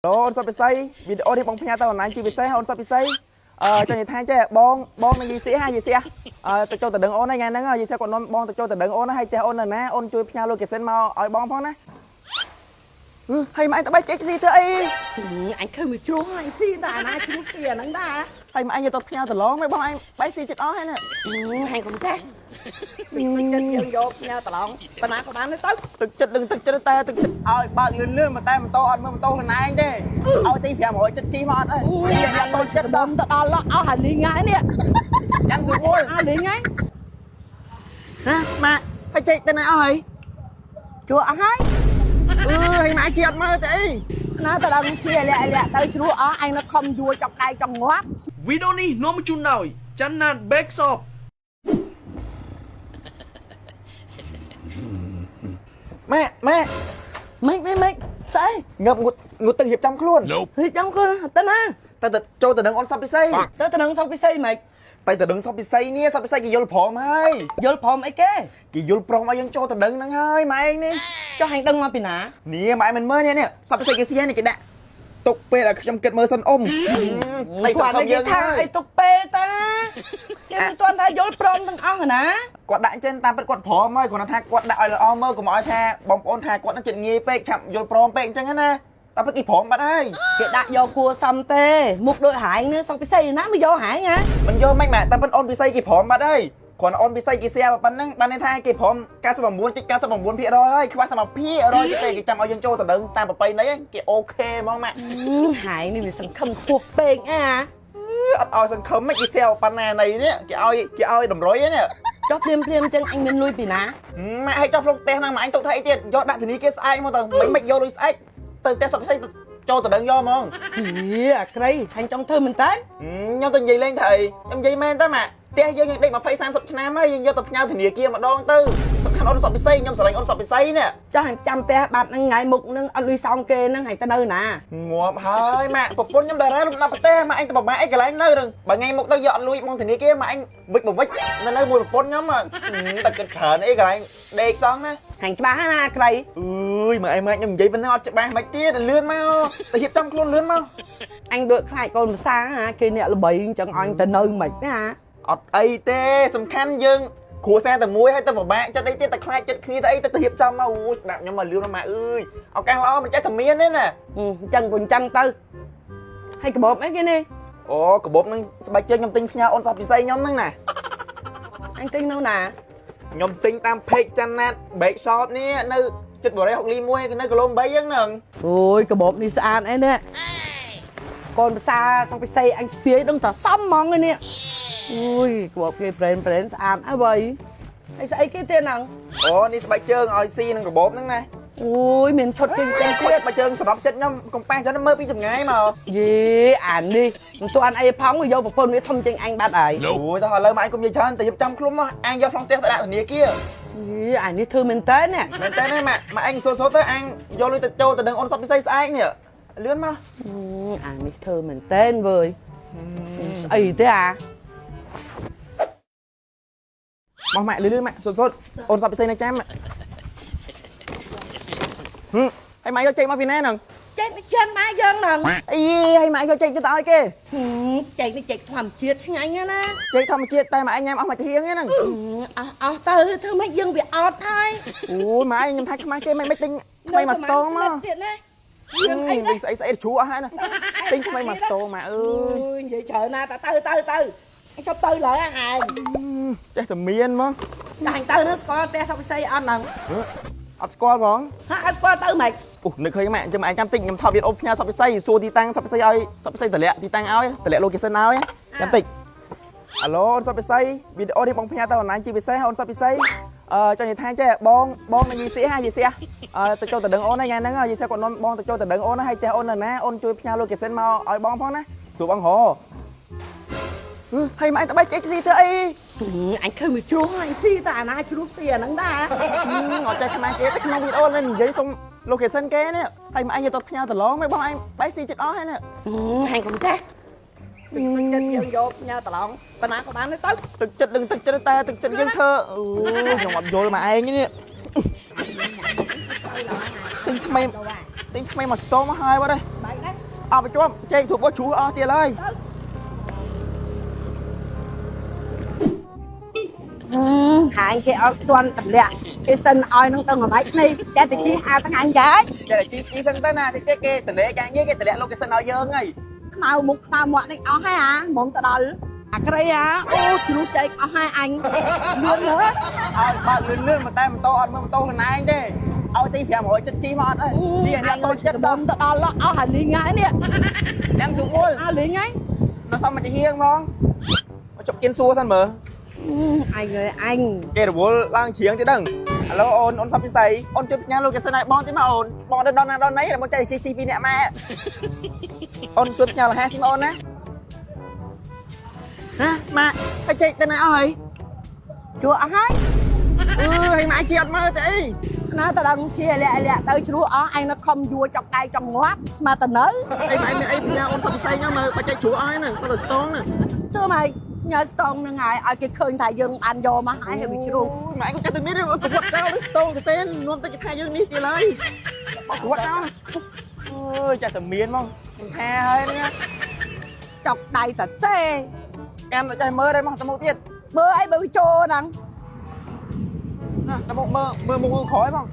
អូនសុតពិសីវីដេអូនេះបងផ្ញើទៅអនឡាញជាពិសេសអូនសុតពិសីចង់និយាយថាចេះបងនឹងយីសៀហ่าយីសៀទៅចូលទៅដឹងអូនថ្ងៃហ្នឹងយីសៀគាត់នាំបងទៅចូលទៅដឹងអូនហើយផ្ទះអូននៅណាអូនជួយផ្ញើ location មកឲ្យបងផងណាហើយមកអញទៅបែកចេកស៊ីធ្វើអីអញឃើញមួយជ្រុងអញស៊ីតែណាជ្រុងស៊ីអាហ្នឹងដែរហើយមកអញទៅផ្ញើទៅឡងមកបងអញបែកស៊ីចិត្តអស់ហើយណាហើយកុំចេះទឹកចិត្តយើងយកផ្ញើតឡងប៉ុណ្ណាក៏បានទៅទឹកចិត្តដឹងទឹកចិត្តតែទឹកចិត្តឲ្យបើកលឿនតែម៉ូតូអត់មើលម៉ូតូខ្លួនឯងទេឲ្យទី500ចិត្តជីមកអត់អីអ្នកតូចចិត្តដំទៅដល់ឡោះអស់ហើយលីងហើយនេះចាំស្រួលអស់លីងហើយហ៎ម៉ាក់ហើយចេកទៅណាអស់ហើយជួអស់ហើយហើយម៉ាក់ជាអត់មើលទេអីណាតដល់ជាលាក់ទៅជ្រោះអស់អញនៅខំយួរចប់ដៃចង់ងាប់វីដេអូនេះនាំមកជូនដោយច័ន្ទណាត Back Shop ម៉ែស្អីងើបងុតទឹករៀបចំខ្លួនរៀបចំខ្លួនទៅណាទៅចូលទៅនឹងអូនសុតពិសីទៅនឹងសុកពិសីហ្មងទៅទៅនឹងសុតពិសីនេះសុតពិសីគេយល់ព្រមហើយយល់ព្រមអីគេគេយល់ព្រមឲ្យយើងចូលទៅដឹងហ្នឹងហើយម៉ែឯងនេះចុះហាញ់ដឹងមកពីណានេះម៉ែមិនមើលនេះសុតពិសីគេស៊ីនេះគេដាក់ទុកពេលឲ្យខ្ញុំគិតមើលសិនអ៊ំតែគាត់និយាយថាអីទុកពេលតាគេមិនទាន់ថាយល់ព្រមទាំងអស់ណាគាត់ដាក់ចិនតាមពិតគាត់ព្រមហើយគ្រាន់តែថាគាត់ដាក់ឲ្យល្អមើលកុំឲ្យថាបងប្អូនថាគាត់នឹងចិត្តងាយពេកឆាប់យល់ព្រមពេកអញ្ចឹងណាតែពិតគេព្រមបាត់ហើយគេដាក់យកគួសំទេមុខដូចហាញនេះសុកពិសីណាមកយកហាញណាមិនយកមិនម៉ែតែពិតអូនពិសីគេព្រមបាត់ហើយគ្រាន់តែអូនពិសីគេសៀប៉ុណ្ណឹងបានន័យថាគេព្រម99.99%ហើយខ្វះតែ1%ទេគេចាំឲ្យយើងចូលទៅដឹងតាមប្រពៃណីគេអូខេហ្មងម៉ាក់ហាញនេះវាសង្ឃឹមខ្ពស់ពេកអត់ឲ្យសង្ឃឹមមិនគេសៀប៉ុណ្ណាណីនេះគេឲ្យតម្រុយនេះចុះភ្លាមចឹងអញមានលុយពីណាម៉ាក់ឲ្យចុះក្នុងផ្ទះហ្នឹងម៉ាក់អញទុកថាអីទៀតយកដាក់ធនីគារស្អែកមកទៅមិនយកលុយស្អែកទៅផ្ទះសុកពិសីចូលទៅដឹងយកហ្មងអាក្រីហាញ់ចង់ធ្វើមែនតើខ្ញុំទៅនិយាយលេងថាអីខ្ញុំនិយាយមែនតើម៉ាក់ផ្ទះយើងដេក20-30 ឆ្នាំហើយយើងយកទៅផ្ញើធនាគារម្ដងទៅសំខាន់អូនសុកពិសីខ្ញុំស្រឡាញ់អូនសុកពិសីនេះចុះហាញ់ចាំផ្ទះបាត់ហ្នឹងថ្ងៃមុខហ្នឹងអត់លុយសងគេហ្នឹងហាញ់ទៅនៅណាងាប់ហើយម៉ាក់ប្រពន្ធខ្ញុំតារាលំដាប់ប្រទេសម៉ាក់អញទៅប្រមាអីកន្លែងនៅរឹងបើថ្ងៃមុខទៅយកអត់លុយបងធនាគារម៉ាក់អញវិចនៅមួយប្រពន្ធខ្ញុំតែគិតច្រើនអីកន្លែងដេកសងណាហាញ់ច្បាស់ណាក្រីអើយមើលឯងម៉ាក់ខ្ញុំនិយាយប៉ុណ្ណឹងអត់ច្បាស់មិនទៀតលឿនមកទៅរៀបចំខ្លួនលឿនមកអញដូចខ្លាចកូនភាសាណាគេអ្នកល្បីអញ្ចឹងអញទៅនៅមិនណាអត់អីទេសំខាន់យើងគ្រួសារតែមួយហើយទៅពិបាកចិត្តអីទៀតតែខ្លាចចិត្តគ្នាទៅអីទៅរៀបចំមកអូស្ដាប់ខ្ញុំមកលឿនម៉ាក់អើយឱកាសល្អមិនចេះតែមានទេណាអញ្ចឹងក៏អញ្ចឹងទៅហើយកបបអីគេនេះអូកបបនឹងស្បែកជើងខ្ញុំទិញផ្ញើអូនសុកពិសីខ្ញុំហ្នឹងណាអញទិញនៅណាខ្ញុំទិញតាម page ច័ន្ទណាត Back Shop នេះនៅចិត្តបរិយាហុកលី1នៅគីឡូ8ហ្នឹងអូយកបបនេះស្អាតអីនេះកូនភាសាសុកពិសីអញស្ទាយដឹងតែសមហ្មងនេះអូយកបបគេប្រេនស្អាតអើបើហើយស្អីគេទៀតហ្នឹងអូនេះស្បែកជើងឲ្យស៊ីនឹងកបបហ្នឹងណាអូយមានឈុតពេញទៀតស្បែកជើងសម្រាប់ចិត្តខ្ញុំកុំប៉ះចឹងមើលពីចម្ងាយមកយេអានេះមិនទាន់អីផងយកប្រពន្ធវាធំជាងអញបាត់ហើយអូយទៅឥឡូវមកអញកុំនិយាយច្រើនទៅរៀបចំខ្លួនមកអញយកក្នុងផ្ទះទៅដាក់ធនាគារយេអានេះធ្វើមែនតើណាមែនតើណាម៉ាក់អញសូទៅអញយកលុយទៅចូលទៅនឹងអូនសុកពិសីស្អែកនេះលឿនមកអានេះធ្វើមែនតើវើយស្អីទេមកម៉ាក់លឿនម៉ាក់សូអូនសុកពិសីនៅចាំហើយម៉ាក់យកចេកមកពីណាហ្នឹងចេកជិនម៉ែយើងហ្នឹងអីហើយម៉ាក់យកចេកទៅឲ្យគេចេកនេះចេកធម្មជាតិឆ្ងាញ់ណាចេកធម្មជាតិតែម៉ាក់ញ៉ាំអស់មួយធាងហ្នឹងអស់ទៅធ្វើម៉េចយើងវាអត់ហើយអូយម៉ែខ្ញុំថាខ្មាស់គេមិនទិញថ្មីមកស្ទងមកទៀតណាយើងអីវិញស្អីជ្រូកអស់ហើយណាទិញថ្មីមកស្ទងម៉ែអើយនិយាយច្រើនណាទៅអញចប់ទៅឡើយអាយចេះតែមានហ្មងតែអញទៅនឹងស្គាល់ផ្ទះសុកពិសីអត់ហ្នឹងអត់ស្គាល់ហ្មងហាអត់ស្គាល់ទៅម៉េចអូនឹកឃើញម៉ាក់ចាំឯងចាំតិចខ្ញុំថតវីដេអូផ្ញើសុកពិសីសួរទីតាំងសុកពិសីឲ្យសុកពិសីតម្លាក់ទីតាំងឲ្យតម្លាក់ location ឲ្យចាំតិចអាឡូអូនសុកពិសីវីដេអូនេះបងផ្ញើទៅអនឡាញជាពិសេសអូនសុកពិសីចង់និយាយថាចេះបងនឹងយីសៀហ่าយីសៀទៅចូលទៅដឹងអូនថ្ងៃហ្នឹងយីសៀគាត់នាំបងទៅចូលទៅដឹងអូនហើយផ្ទះអូននៅណាអូនជួយផ្ញើ location មកឲ្យបងផងណាសួរបងហ៎ហើយមកអញទៅបែកចេកស៊ីធ្វើអីអញឃើញមួយជ្រុងអញស៊ីតែអាណាជ្រុះស៊ីអាហ្នឹងដែរអត់ចេះខ្មាស់គេតែក្នុងវីដេអូនេះនិយាយសុំ location គេនេះហើយមកអញយកទៅផ្ញើទៅឡងមកបងអញបែកស៊ីចិត្តអស់ហើយនេះហាញ់កុំចេះទឹកចិត្តយើងយកផ្ញើតឡងប៉ុណ្ណាក៏បានទៅទឹកចិត្តដឹងទឹកចិត្តតែទឹកចិត្តយើងធ្វើអូខ្ញុំអត់យល់មកឯងនេះទិញថ្មីមកស្ទងមកហើយបាត់ហើយ เอาไปจ้วมเจงสูบว่าชูเอาเตียเลย hai cái ở toàn tập lẹ cái sân oi nó tông ở bách này cái thì chi hai thằng anh gái เดี๋ยวชี้เส้นต้นนะที่เก๋แต่เละกันเงี้ยแต่เละโลเคชั่นเอาเยอะไง màu một màu mọi này ở hai muốn tao đó cái đây ô chú chạy ở hai anh luôn nữa เอาบ้าเลื่อนมาแต่มันโตอ่อนมันโตขนาดไหนเด้เอาตีเพียงหัวจะจี้มอดเอ้ยจี้อันนี้โตจะ bom tao đó là ở hành lý ngay nè ยังสูงมุ้ย lý ngay เราซ้อมมันจะเฮี้ยงมองมาจบกินซัวสันเหมอ anh ơi anh เกดวัวล่างเฉียงจะดังฮัลโหลโอนซับพิเศษโอนจุดงานโลเคชั่นไหนบอลที่มาโอนบอลดอนไหนแต่บอลใจชีปีเนี่ยแม่โอนจุดงานละแฮที่มาโอนนะฮะมาให้ใจแต่ไหนเอาเหรอ chùa ở hai ให้มาเจียดมาแต่ nó tao đang chia lẹ lẹ tao chú ở anh nó không vua chọc tay trong ngoác mà tao nới ไอ้ไหนไอ้พี่ยาโอนซับพิเศษเนี่ยมาไปใจชัวอ้อยน่ะสลัดสตองน่ะ thưa mày nhờ stone nó ngài ở cái khơi thầy dương ăn vô mà hai bị chú หมายก็จะไม่ได้ว่ากบฏเจ้าหรือสตองจะเต้นรวมตั้งแต่ไทยยังนี่กี่เลยบอกกบฏเจ้าจะแต่เมียนมั้งแพ้เฮ้ยเนี่ย chọc tay tao tê em là chạy mơ đâyมั้งตะโมเตี้ย bữa ấy bữa trô nè ตะโมเมอมงkhóiมั้ง